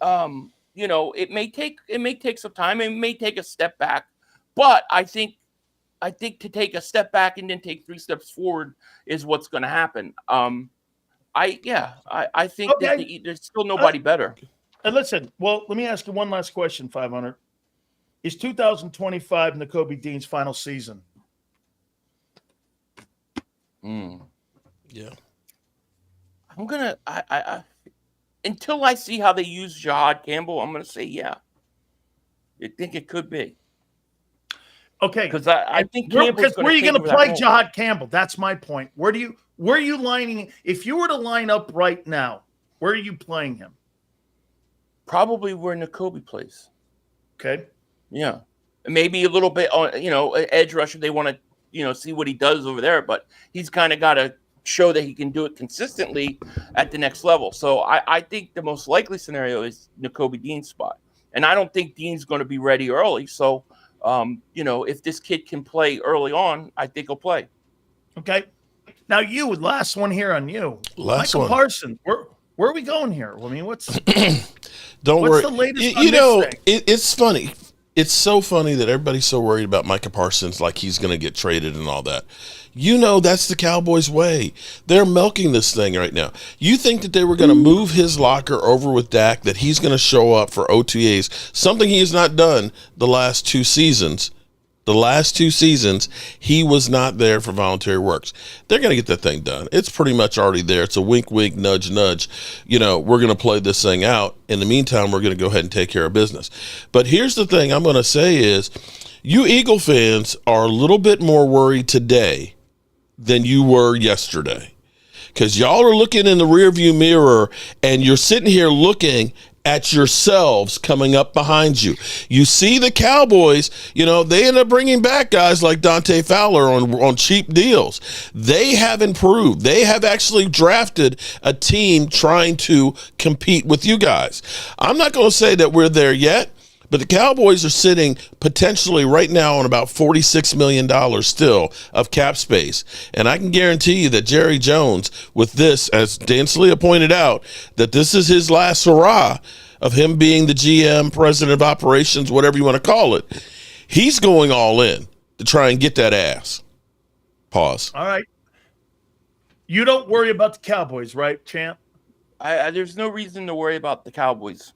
it may take some time. It may take a step back. But I think to take a step back and then take 3 steps forward is what's going to happen. I think that there's still nobody better. And listen, well, let me ask you one last question, 500. Is 2025 Nakobe Dean's final season? Yeah. I'm gonna. I until I see how they use Jahad Campbell, I'm gonna say yeah. I think it could be. Okay, because I think Campbell's where are you going to take over play that Jahad Campbell? That's my point. Where are you lining? If you were to line up right now, where are you playing him? Probably where Nakobe plays. Okay. Yeah, maybe a little bit on edge rusher. They want to see what he does over there, but he's kind of got to show that he can do it consistently at the next level. So I think the most likely scenario is Nakobe Dean's spot, and I don't think Dean's going to be ready early. So if this kid can play early on, I think he'll play. Okay. Now last one here on you. Michael Parsons. Where are we going here? I mean, what's don't worry. The latest on this thing? It's funny. It's so funny that everybody's so worried about Micah Parsons, like he's going to get traded and all that. That's the Cowboys' way. They're milking this thing right now. You think that they were going to move his locker over with Dak, that he's going to show up for OTAs, something he has not done the last 2 seasons. The last 2 seasons, he was not there for voluntary works. They're going to get that thing done. It's pretty much already there. It's a wink, wink, nudge, nudge. We're going to play this thing out. In the meantime, we're going to go ahead and take care of business. But here's the thing I'm going to say is, you Eagle fans are a little bit more worried today than you were yesterday. Because y'all are looking in the rearview mirror, and you're sitting here looking at yourselves coming up behind you. You see the Cowboys, they end up bringing back guys like Dante Fowler on cheap deals. They have improved. They have actually drafted a team trying to compete with you guys. I'm not going to say that we're there yet, but the Cowboys are sitting potentially right now on about $46 million still of cap space. And I can guarantee you that Jerry Jones, with this, as Dan Selio pointed out, that this is his last hurrah of him being the GM, president of operations, whatever you want to call it. He's going all in to try and get that ass. Pause. All right. You don't worry about the Cowboys, right, champ? There's no reason to worry about the Cowboys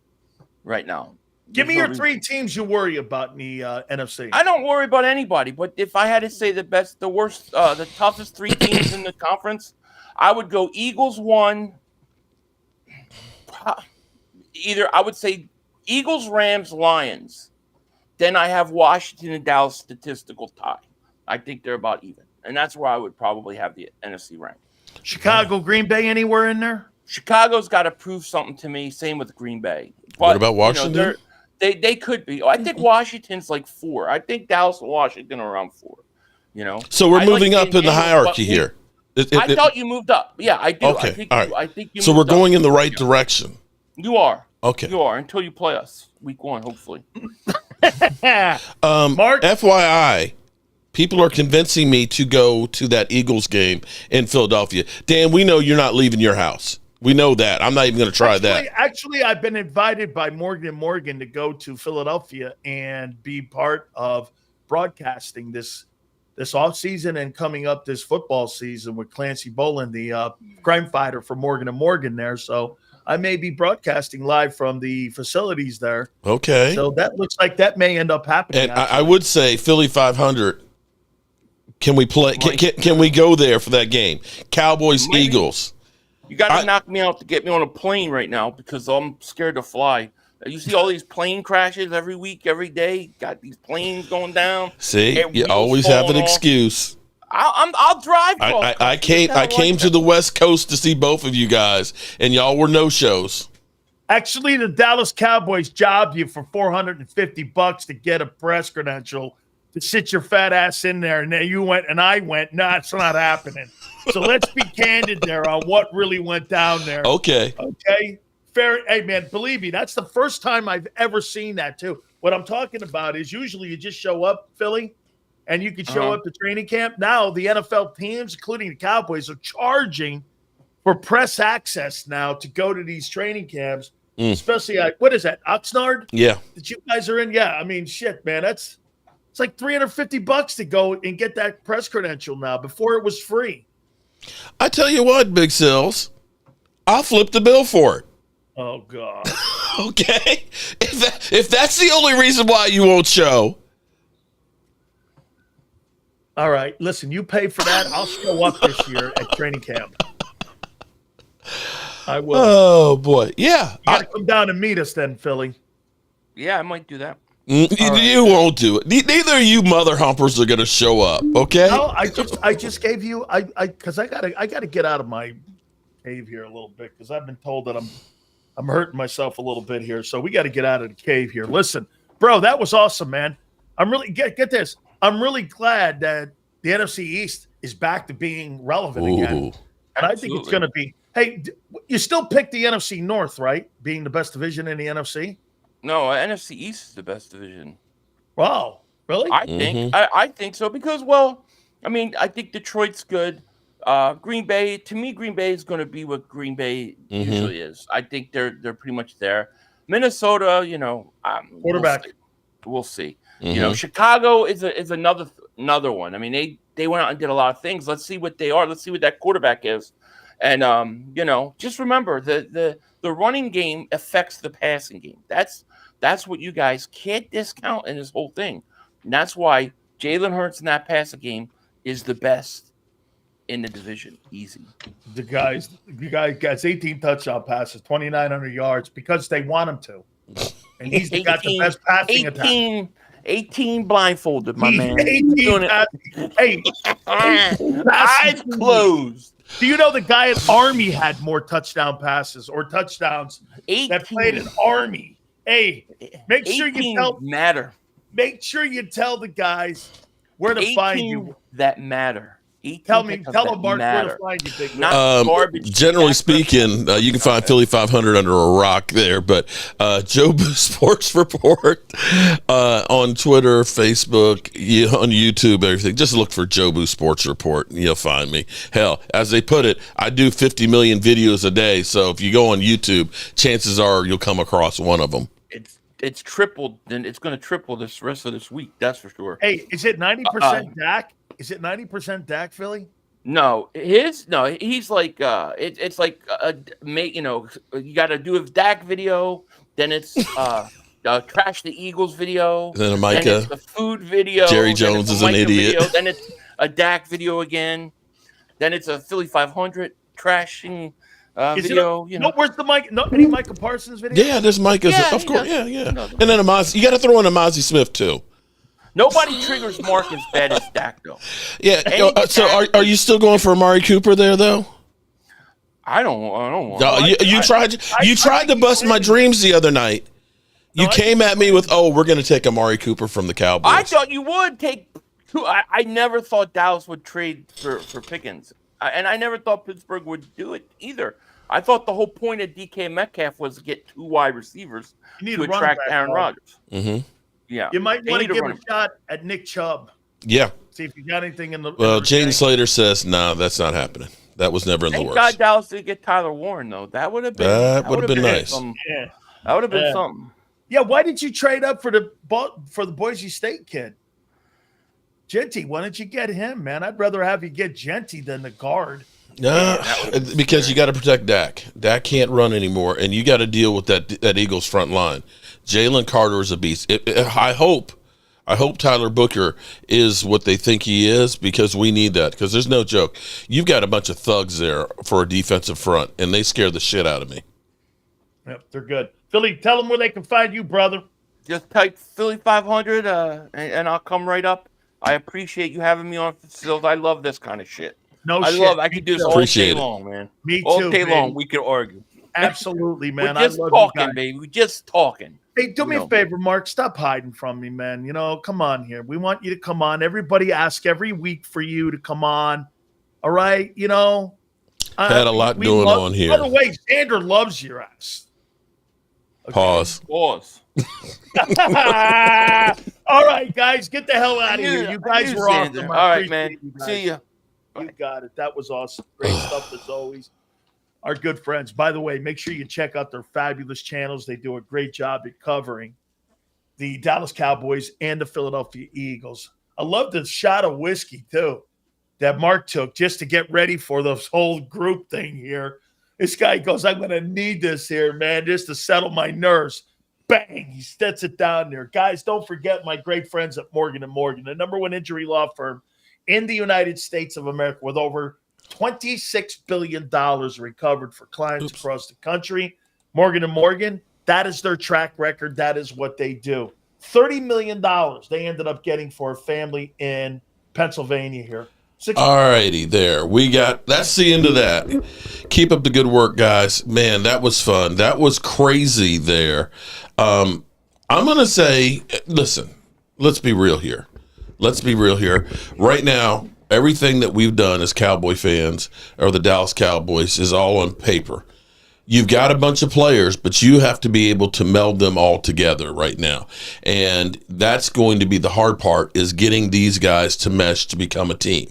right now. Give me your 3 teams you worry about in the NFC. I don't worry about anybody, but if I had to say the best, the worst, the toughest 3 teams in the conference, I would go Eagles 1. I would say Eagles, Rams, Lions. Then I have Washington and Dallas statistical tie. I think they're about even, and that's where I would probably have the NFC rank. Chicago, Green Bay, anywhere in there? Chicago's got to prove something to me. Same with Green Bay. But, what about Washington? They could be. I think Washington's like 4. I think Dallas and Washington are around 4. So we're moving up in the hierarchy here. I thought you moved up. Yeah, I do. Okay, all right. I think you. So moved we're going up. in the right direction. You are. Okay. You are until you play us week 1, hopefully. Mark? FYI, people are convincing me to go to that Eagles game in Philadelphia. Dan, we know you're not leaving your house. We know that. I'm not even going to try that. Actually, I've been invited by Morgan & Morgan to go to Philadelphia and be part of broadcasting this offseason and coming up this football season with Clancy Boland, the crime fighter for Morgan & Morgan there. So I may be broadcasting live from the facilities there. Okay. So that looks like that may end up happening. And I would say Philly 500. Can we play? Can we go there for that game? Cowboys, Eagles. You got to knock me out to get me on a plane right now because I'm scared to fly. You see all these plane crashes every week, every day. Got these planes going down. See, you always have an excuse. I'll drive. I came to the West Coast to see both of you guys, and y'all were no shows. Actually, the Dallas Cowboys jobbed you for $450 to get a press credential to sit your fat ass in there, and then you went and I went. No, it's not happening. So let's be candid there on what really went down there. Okay. Fair. Hey, man, believe me, that's the first time I've ever seen that, too. What I'm talking about is usually you just show up, Philly, and you can show up to training camp. Now the NFL teams, including the Cowboys, are charging for press access now to go to these training camps, especially what is that, Oxnard? Yeah. That you guys are in? Yeah, I mean, shit, man, it's like $350 to go and get that press credential now. Before it was free. I tell you what, Big Sills, I'll flip the bill for it. Oh, God. Okay? If that's the only reason why you won't show. All right. Listen, you pay for that. I'll show up this year at training camp. I will. Oh, boy. Yeah. You got to come down and meet us then, Philly. Yeah, I might do that. You won't do it. Neither of you mother humpers are going to show up, okay? No, I just gave you because I gotta get out of my cave here a little bit because I've been told that I'm hurting myself a little bit here. So we got to get out of the cave here. Listen, bro, that was awesome, man. I'm really get this. I'm really glad that the NFC East is back to being relevant again, and I think it's going to be. Hey, you still pick the NFC North, right? Being the best division in the NFC. No, NFC East is the best division. Wow, really? I think so because, well, I mean, I think Detroit's good. Green Bay, to me, Green Bay is going to be what Green Bay usually is. I think they're pretty much there. Minnesota, quarterback. We'll see. Chicago is another one. I mean, they went out and did a lot of things. Let's see what they are. Let's see what that quarterback is. And just remember the running game affects the passing game. That's what you guys can't discount in this whole thing. And that's why Jalen Hurts in that passing game is the best in the division. Easy. The guy gets 18 touchdown passes, 2,900 yards because they want him to. And he's got the best passing attack. 18 blindfolded, my man. 18 eyes closed. Do you know the guy at Army had more touchdown passes or touchdowns that played in Army? Hey, make sure you tell the guys where to find you. That matter. Tell them, Mark, where to find you, big man. Generally speaking, you can find Philly 500 under a rock there, but Joe Boo Sports Report on Twitter, Facebook, on YouTube, everything. Just look for Joe Boo Sports Report and you'll find me. Hell, as they put it, I do 50 million videos a day, so if you go on YouTube, chances are you'll come across one of them. It's tripled, and it's going to triple this rest of this week, that's for sure. Hey, is it 90% Dak? Is it 90% Dak, Philly? No, he's like it's like you got to do a Dak video, then it's trash the Eagles video, then then it's the food video. Jerry Jones is an idiot. Video, then it's a Dak video again, then it's a Philly 500 trashing video. Where's the Mike? No, any Micah Parsons video? Yeah, there's Micah. Of course, yeah. And then Amazi. You got to throw in Amazi Smith too. Nobody triggers Mark as bad as Dak, though. Yeah. So are you still going for Amari Cooper there, though? I don't want. No, you tried to bust my dreams the other night. You came at me with, we're going to take Amari Cooper from the Cowboys. I thought you would take. I never thought Dallas would trade for Pickens. And I never thought Pittsburgh would do it either. I thought the whole point of DK Metcalf was to get 2 wide receivers to attract Aaron Rodgers. Mm-hmm. Yeah. You might want to give a shot at Nick Chubb. Yeah. See if you got anything in the. Well, Jaden Slater says, no, that's not happening. That was never in the works. Thank God Dallas did get Tyler Warren, though. That would have been nice. Yeah. That would have been something. Yeah, why did you trade up for the Boise State kid? Genty, why don't you get him, man? I'd rather have you get Genty than the guard. Because you got to protect Dak. Dak can't run anymore, and you got to deal with that Eagles front line. Jalen Carter is a beast. I hope Tyler Booker is what they think he is, because we need that. Because there's no joke. You've got a bunch of thugs there for a defensive front, and they scare the shit out of me. Yep, they're good. Philly, tell them where they can find you, brother. Just type Philly 500, and I'll come right up. I appreciate you having me on, Sills. I love this kind of shit. I could do this all day long, man. Me too. All day long, we could argue. Absolutely, man. We're just talking, baby. We're just talking. Hey, do me a favor, Mark. Stop hiding from me, man. Come on here. We want you to come on. Everybody ask every week for you to come on. All right? Had a lot going on here. By the way, Xander loves your ass. Okay. Pause. All right, guys, get the hell out of here. You guys were awesome. All right, man. See ya. You got it. That was awesome. Great stuff as always. Our good friends. By the way, make sure you check out their fabulous channels. They do a great job at covering the Dallas Cowboys and the Philadelphia Eagles. I love the shot of whiskey, too, that Mark took just to get ready for this whole group thing here. This guy goes, I'm going to need this here, man, just to settle my nerves. Bang, he sets it down there. Guys, don't forget my great friends at Morgan & Morgan, the #1 injury law firm in the United States of America, with over $26 billion recovered for clients across the country. Morgan & Morgan, that is their track record. That is what they do. $30 million they ended up getting for a family in Pennsylvania here. All righty, there. That's the end of that. Keep up the good work, guys. Man, that was fun. That was crazy there. I'm going to say, listen, let's be real here. Right now, everything that we've done as Cowboy fans, or the Dallas Cowboys, is all on paper. You've got a bunch of players, but you have to be able to meld them all together right now. And that's going to be the hard part, is getting these guys to mesh to become a team.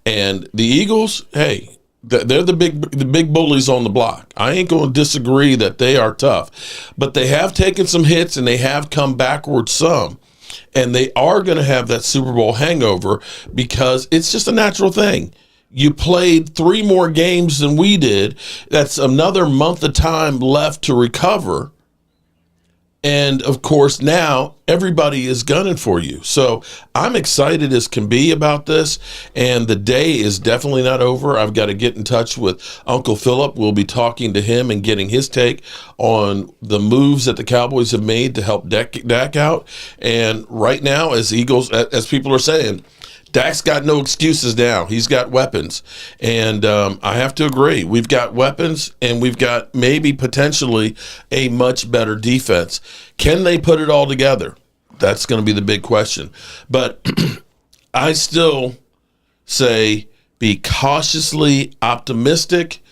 And the Eagles, hey, they're the big bullies on the block. I ain't going to disagree that they are tough. But they have taken some hits, and they have come backwards some. And they are going to have that Super Bowl hangover, because it's just a natural thing. You played 3 more games than we did. That's another month of time left to recover. And, of course, now everybody is gunning for you. So I'm excited as can be about this. And the day is definitely not over. I've got to get in touch with Uncle Philip. We'll be talking to him and getting his take on the moves that the Cowboys have made to help Dak out. And right now, as people are saying, Dak's got no excuses now. He's got weapons. And I have to agree. We've got weapons, and we've got maybe potentially a much better defense. Can they put it all together? That's going to be the big question. But I still say be cautiously optimistic,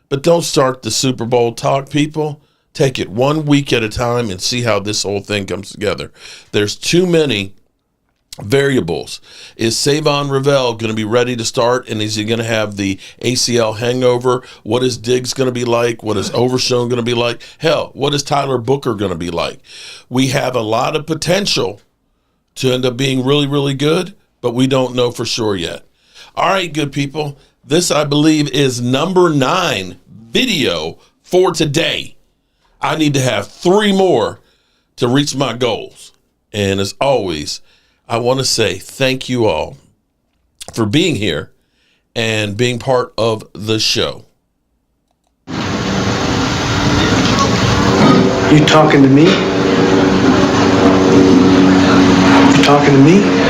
but don't start the Super Bowl talk, people. Take it 1 week at a time and see how this whole thing comes together. There's too many variables. Is Savon Ravel going to be ready to start, and is he going to have the ACL hangover? What is Diggs going to be like? What is Overshown going to be like? Hell, what is Tyler Booker going to be like? We have a lot of potential to end up being really, really good, but we don't know for sure yet. All right, good people. This, I believe, is number 9 video for today. I need to have 3 more to reach my goals. And as always, I want to say thank you all for being here and being part of the show. You talking to me? You talking to me?